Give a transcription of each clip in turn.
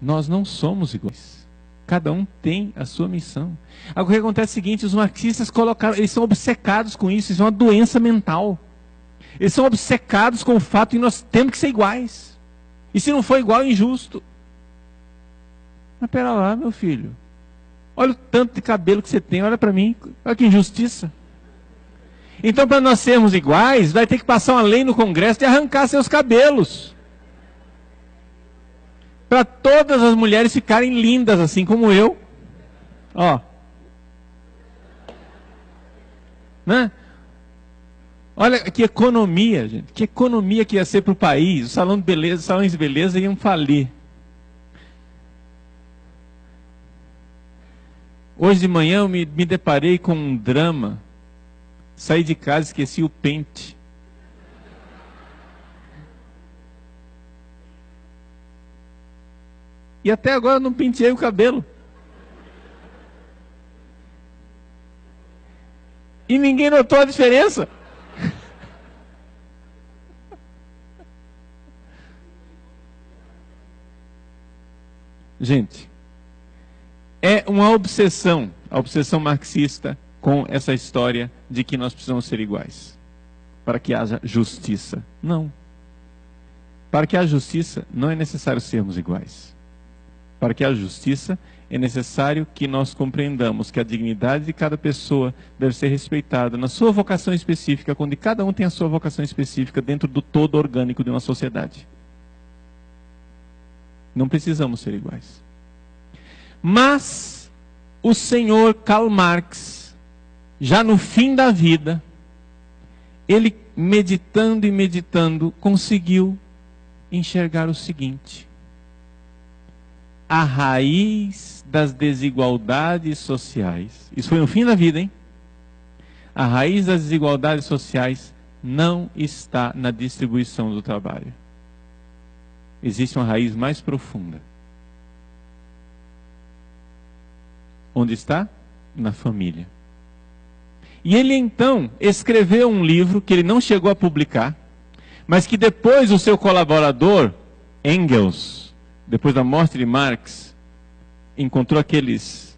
Nós não somos iguais. Cada um tem a sua missão. Agora, o que acontece é o seguinte, os marxistas eles são obcecados com isso, isso é uma doença mental. Eles são obcecados com o fato de nós temos que ser iguais. E se não for igual, é injusto. Mas pera lá, meu filho. Olha o tanto de cabelo que você tem, olha para mim. Olha que injustiça. Então, para nós sermos iguais, vai ter que passar uma lei no Congresso de arrancar seus cabelos. Para todas as mulheres ficarem lindas, assim como eu. Ó. Né? Olha que economia, gente. Que economia que ia ser para o país. Os salões de beleza iam falir. Hoje de manhã eu me deparei com um drama. Saí de casa e esqueci o pente. E até agora eu não penteei o cabelo. E ninguém notou a diferença. Gente, é uma obsessão, a obsessão marxista com essa história de que nós precisamos ser iguais, para que haja justiça. Não. Para que haja justiça, não é necessário sermos iguais. Para que haja justiça, é necessário que nós compreendamos que a dignidade de cada pessoa deve ser respeitada na sua vocação específica, quando cada um tem a sua vocação específica dentro do todo orgânico de uma sociedade. Não precisamos ser iguais. Mas o senhor Karl Marx, já no fim da vida, ele meditando e meditando, conseguiu enxergar o seguinte: a raiz das desigualdades sociais, isso foi no fim da vida, hein? A raiz das desigualdades sociais não está na distribuição do trabalho. Existe uma raiz mais profunda. Onde está? Na família. E ele então escreveu um livro que ele não chegou a publicar, mas que depois o seu colaborador, Engels, depois da morte de Marx, encontrou aqueles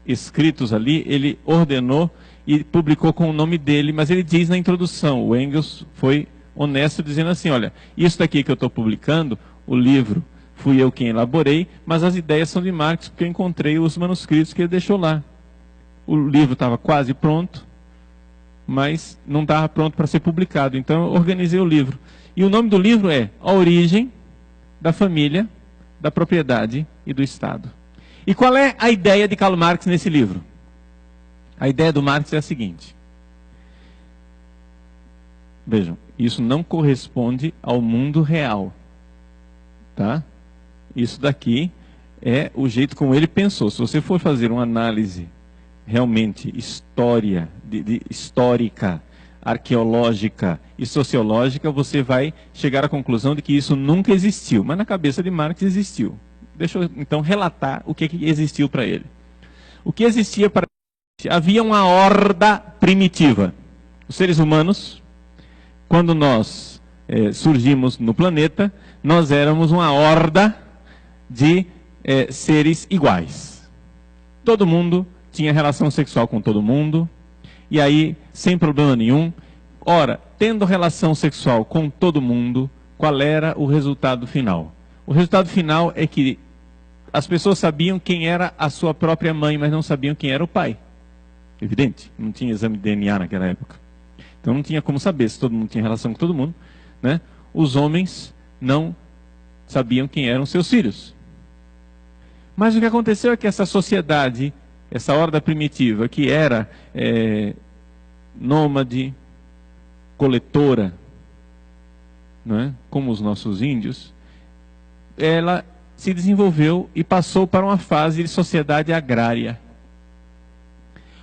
escritos ali, ele ordenou e publicou com o nome dele, mas ele diz na introdução, o Engels foi honesto dizendo assim, olha, isso daqui que eu estou publicando, o livro, fui eu quem elaborei, mas as ideias são de Marx, porque eu encontrei os manuscritos que ele deixou lá. O livro estava quase pronto, mas não estava pronto para ser publicado, então eu organizei o livro. E o nome do livro é A Origem da Família, da Propriedade e do Estado. E qual é a ideia de Karl Marx nesse livro? A ideia do Marx é a seguinte. Vejam, isso não corresponde ao mundo real. Tá? Isso daqui é o jeito como ele pensou. Se você for fazer uma análise realmente histórica, arqueológica e sociológica, você vai chegar à conclusão de que isso nunca existiu. Mas na cabeça de Marx existiu. Deixa eu então relatar o que existiu para ele. O que existia para ele? Havia uma horda primitiva. Os seres humanos, quando nós surgimos no planeta, nós éramos uma horda de seres iguais. Todo mundo tinha relação sexual com todo mundo, e aí, sem problema nenhum. Ora, tendo relação sexual com todo mundo, qual era o resultado final? O resultado final é que as pessoas sabiam quem era a sua própria mãe, mas não sabiam quem era o pai. Evidente, não tinha exame de DNA naquela época. Então não tinha como saber se todo mundo tinha relação com todo mundo, né? Os homens não sabiam quem eram seus filhos. Mas o que aconteceu é que essa sociedade, essa horda primitiva, que era nômade, coletora, não é? Como os nossos índios, ela se desenvolveu e passou para uma fase de sociedade agrária.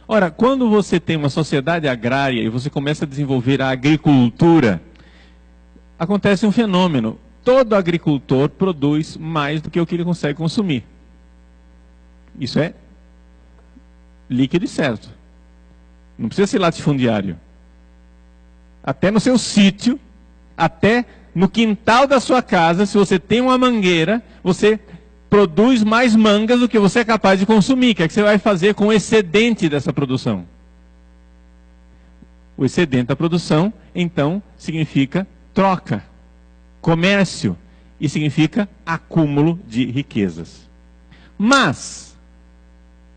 Ora, quando você tem uma sociedade agrária e você começa a desenvolver a agricultura, acontece um fenômeno. Todo agricultor produz mais do que o que ele consegue consumir. Isso é líquido e certo. Não precisa ser latifundiário. Até no seu sítio, até no quintal da sua casa, se você tem uma mangueira, você produz mais mangas do que você é capaz de consumir. O que é que você vai fazer com o excedente dessa produção? O excedente da produção, então, significa troca, comércio, e significa acúmulo de riquezas. Mas,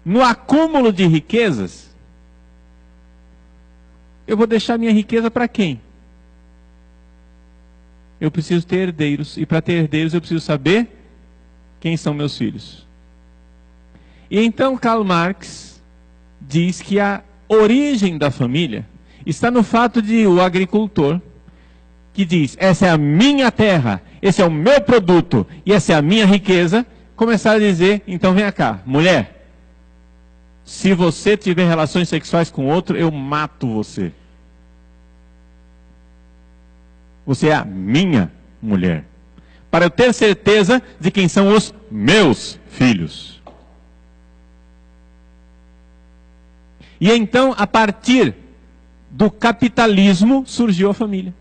no acúmulo de riquezas, eu vou deixar minha riqueza para quem? Eu preciso ter herdeiros, e para ter herdeiros eu preciso saber quem são meus filhos. E então Karl Marx diz que a origem da família está no fato de o agricultor, que diz, essa é a minha terra, esse é o meu produto, e essa é a minha riqueza, começar a dizer, então venha cá, mulher, se você tiver relações sexuais com outro, eu mato você. Você é a minha mulher. Para eu ter certeza de quem são os meus filhos. E então, a partir do capitalismo, surgiu a família.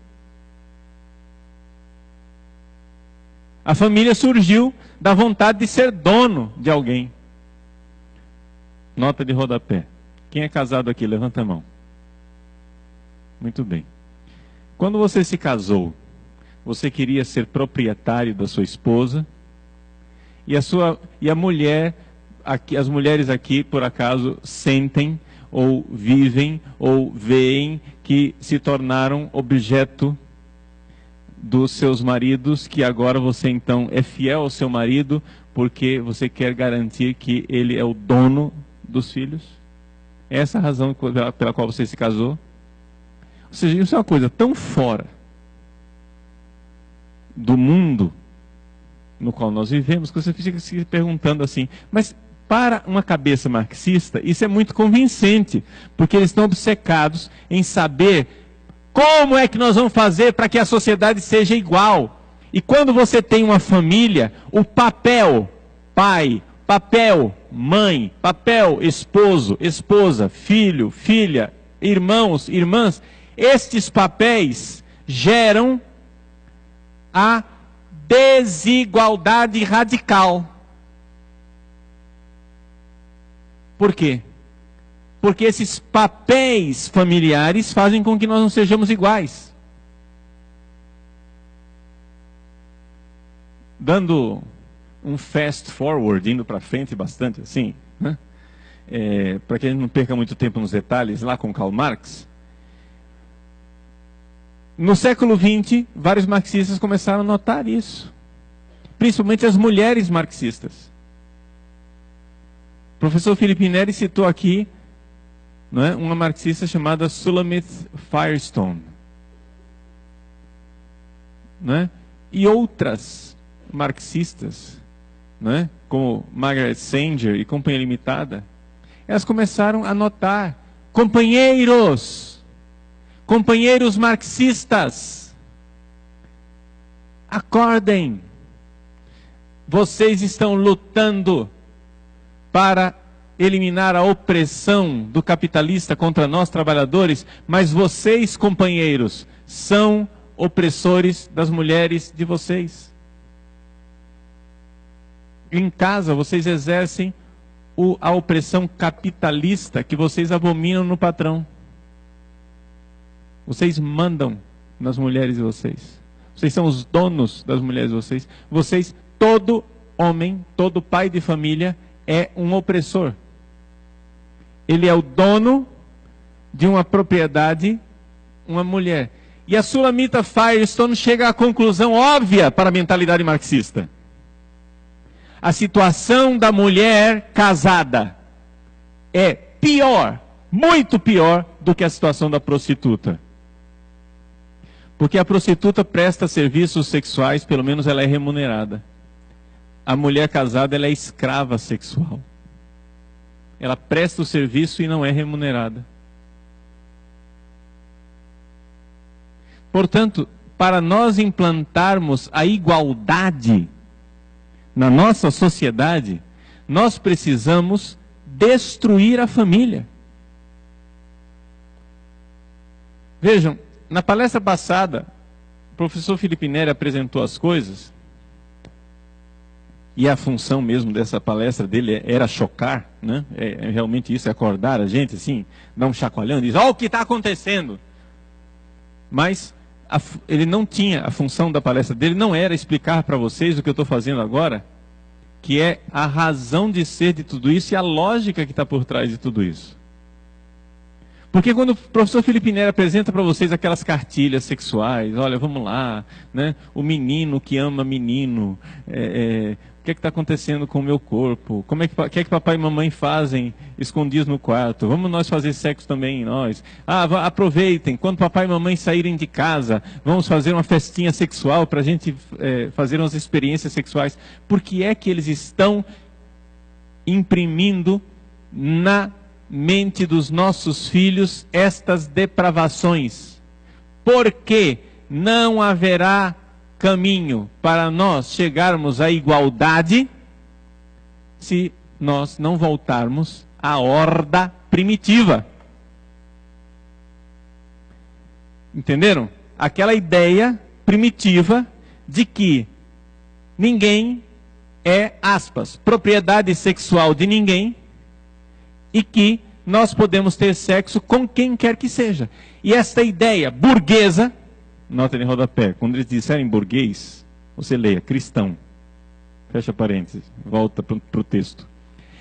A família surgiu da vontade de ser dono de alguém. Nota de rodapé. Quem é casado aqui? Levanta a mão. Muito bem. Quando você se casou, você queria ser proprietário da sua esposa, e a mulher, aqui, as mulheres aqui, por acaso, sentem, ou vivem, ou veem que se tornaram objeto dos seus maridos, que agora você então é fiel ao seu marido, porque você quer garantir que ele é o dono dos filhos? É essa a razão pela qual você se casou? Ou seja, isso é uma coisa tão fora do mundo no qual nós vivemos, que você fica se perguntando assim, mas para uma cabeça marxista, isso é muito convincente, porque eles estão obcecados em saber como é que nós vamos fazer para que a sociedade seja igual. E quando você tem uma família, o papel pai, papel mãe, papel esposo, esposa, filho, filha, irmãos, irmãs, estes papéis geram a desigualdade radical. Por quê? Porque esses papéis familiares fazem com que nós não sejamos iguais. Dando um fast forward, indo para frente bastante assim, né? Para que a gente não perca muito tempo nos detalhes, lá com Karl Marx. No século XX, vários marxistas começaram a notar isso. Principalmente as mulheres marxistas. O professor Felipe Neri citou aqui, não é, uma marxista chamada Shulamith Firestone. Não é? E outras marxistas, não é, como Margaret Sanger e Companhia Limitada, elas começaram a notar, companheiros marxistas, acordem, vocês estão lutando para eliminar a opressão do capitalista contra nós trabalhadores, mas vocês, companheiros, são opressores das mulheres de vocês. Em casa, vocês exercem a opressão capitalista que vocês abominam no patrão. Vocês mandam nas mulheres de vocês. Vocês são os donos das mulheres de vocês. Vocês, todo homem, todo pai de família é um opressor. Ele é o dono de uma propriedade, uma mulher. E a Shulamith Firestone chega à conclusão óbvia para a mentalidade marxista. A situação da mulher casada é pior, muito pior do que a situação da prostituta. Porque a prostituta presta serviços sexuais, pelo menos ela é remunerada. A mulher casada, ela é escrava sexual. Ela presta o serviço e não é remunerada. Portanto, para nós implantarmos a igualdade na nossa sociedade, nós precisamos destruir a família. Vejam, na palestra passada, o professor Felipe Neri apresentou as coisas e a função mesmo dessa palestra dele era chocar, né? Realmente isso, é acordar a gente assim, dar um chacoalhão, diz, ó, o que está acontecendo. Mas ele não tinha, a função da palestra dele não era explicar para vocês o que eu estou fazendo agora, que é a razão de ser de tudo isso e a lógica que está por trás de tudo isso. Porque quando o professor Felipe Neri apresenta para vocês aquelas cartilhas sexuais, olha, vamos lá, né? O menino que ama menino, o que está acontecendo com o meu corpo? O que é que papai e mamãe fazem escondidos no quarto? Vamos nós fazer sexo também, nós. Aproveitem, quando papai e mamãe saírem de casa, vamos fazer uma festinha sexual para a gente fazer umas experiências sexuais. Por que é que eles estão imprimindo na mente dos nossos filhos estas depravações? Porque não haverá caminho para nós chegarmos à igualdade se nós não voltarmos à horda primitiva. Entenderam? Aquela ideia primitiva de que ninguém é, aspas, propriedade sexual de ninguém, e que nós podemos ter sexo com quem quer que seja. E esta ideia burguesa, nota de rodapé, quando eles disserem burguês, você leia, cristão. Fecha parênteses, volta para o texto.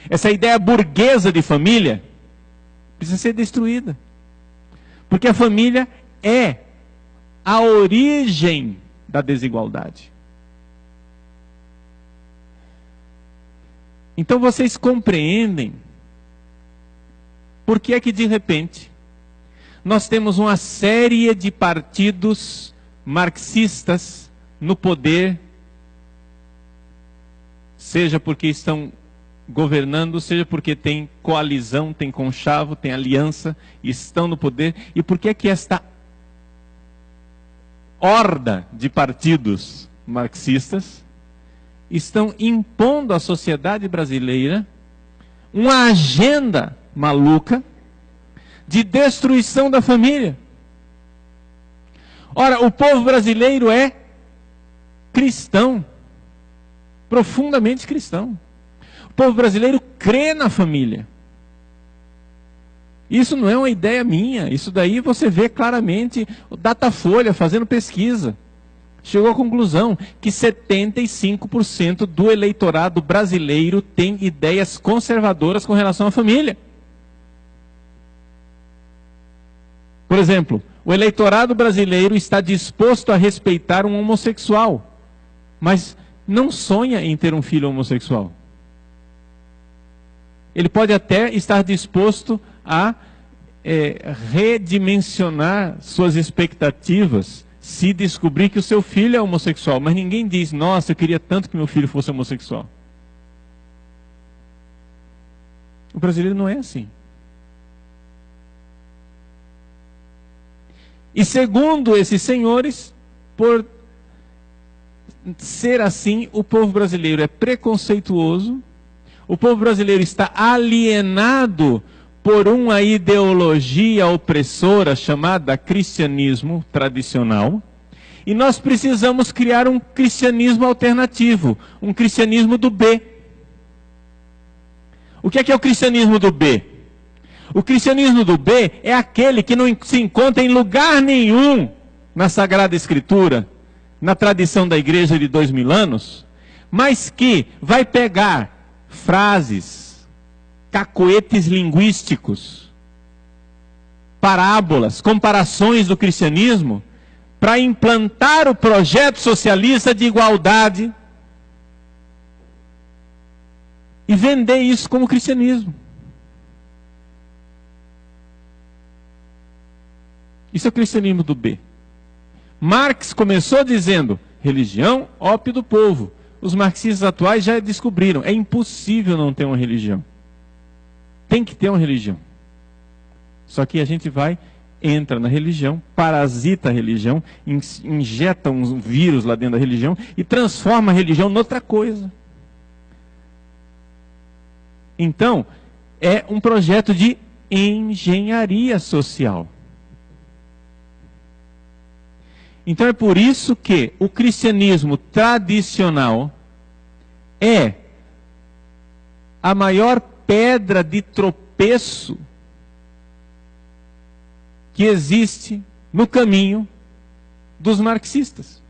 Essa ideia burguesa de família precisa ser destruída. Porque a família é a origem da desigualdade. Então vocês compreendem por que é que de repente nós temos uma série de partidos marxistas no poder, seja porque estão governando, seja porque tem coalizão, tem conchavo, tem aliança, estão no poder, e por que é que esta horda de partidos marxistas estão impondo à sociedade brasileira uma agenda maluca de destruição da família. Ora, o povo brasileiro é cristão, profundamente cristão. O povo brasileiro crê na família. Isso não é uma ideia minha, isso daí você vê claramente o Datafolha fazendo pesquisa. Chegou à conclusão que 75% do eleitorado brasileiro tem ideias conservadoras com relação à família. Por exemplo, o eleitorado brasileiro está disposto a respeitar um homossexual, mas não sonha em ter um filho homossexual. Ele pode até estar disposto a redimensionar suas expectativas se descobrir que o seu filho é homossexual, mas ninguém diz, nossa, eu queria tanto que meu filho fosse homossexual. O brasileiro não é assim. E segundo esses senhores, por ser assim, o povo brasileiro é preconceituoso, o povo brasileiro está alienado por uma ideologia opressora chamada cristianismo tradicional, e nós precisamos criar um cristianismo alternativo, um cristianismo do B. O que é o cristianismo do B? O cristianismo do B é aquele que não se encontra em lugar nenhum na Sagrada Escritura, na tradição da igreja de 2000 anos, mas que vai pegar frases, cacoetes linguísticos, parábolas, comparações do cristianismo, para implantar o projeto socialista de igualdade e vender isso como cristianismo. Isso é o cristianismo do B. Marx começou dizendo, religião, ópio do povo. Os marxistas atuais já descobriram, é impossível não ter uma religião. Tem que ter uma religião. Só que a gente entra na religião, parasita a religião, injeta um vírus lá dentro da religião e transforma a religião noutra coisa. Então, é um projeto de engenharia social. Então é por isso que o cristianismo tradicional é a maior pedra de tropeço que existe no caminho dos marxistas.